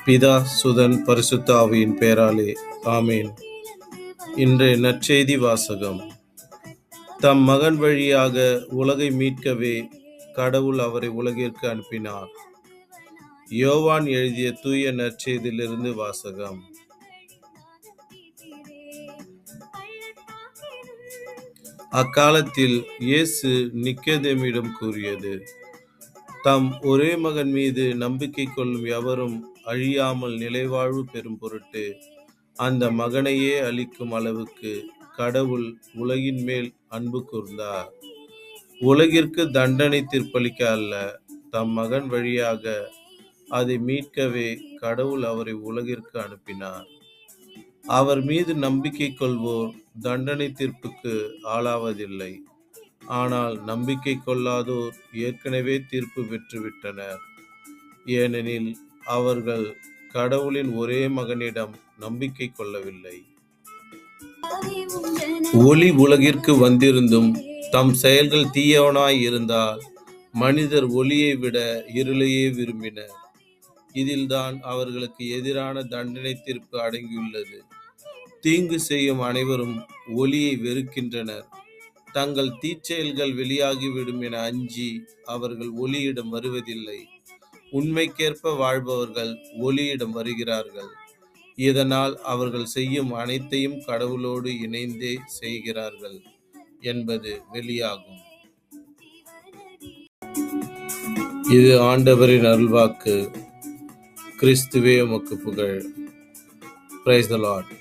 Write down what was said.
பிதா சுதன் பரிசுத்த ஆவியின் பெயராலே ஆமேன். இன்றைய நற்செய்தி வாசகம். தம் மகன் வழியாக உலகை மீட்கவே கடவுள் அவரை உலகிற்கு அனுப்பினார். யோவான் எழுதிய தூய நற்செய்தியிலிருந்து வாசகம். அக்காலத்தில் இயேசு நிக்கோதேமிடம் கூறியது: தம் ஒரே மகன் மீது நம்பிக்கை கொள்ளும் எவரும் அழியாமல் நிலைவாழ்வு பெறும் பொருட்டு அந்த மகனையே அளிக்கும் அளவுக்கு கடவுள் உலகின் மேல் அன்பு கூர்ந்தார். உலகிற்கு தண்டனை தீர்ப்பளிக்க அல்ல, தம் மகன் வழியாக அதை மீட்கவே கடவுள் அவரை உலகிற்கு அனுப்பினார். அவர் மீது நம்பிக்கை கொள்வோர் தண்டனை தீர்ப்புக்கு ஆளாவதில்லை. ஆனால் நம்பிக்கை கொள்ளாதோர் ஏற்கனவே தீர்ப்பு பெற்றுவிட்டனர். ஏனெனில் அவர்கள் கடவுளின் ஒரே மகனிடம் நம்பிக்கை கொள்ளவில்லை. ஒளி உலகிற்கு வந்திருந்தும் தம் செயல்கள் தீயவனாய் இருந்தால் மனிதர் ஒளியை விட இருளையே விரும்பினர். இதில்தான் அவர்களுக்கு எதிரான தண்டனை தீர்ப்பு அடங்கியுள்ளது. தீங்கு செய்யும் அனைவரும் ஒளியை வெறுக்கின்றனர். தங்கள் தீச்செயல்கள் வெளியாகிவிடும் என அஞ்சி அவர்கள் ஒளியிடம் வருவதில்லை. உண்மைக்கேற்ப வாழ்பவர்கள் ஒளியிடம் வருகிறார்கள். இதனால் அவர்கள் செய்யும் அனைத்தையும் கடவுளோடு இணைந்தே செய்கிறார்கள் என்பது வெளியாகும். இது ஆண்டவரின் அருள்வாக்கு. கிறிஸ்துவே உமக்கு புகழ். Praise the Lord.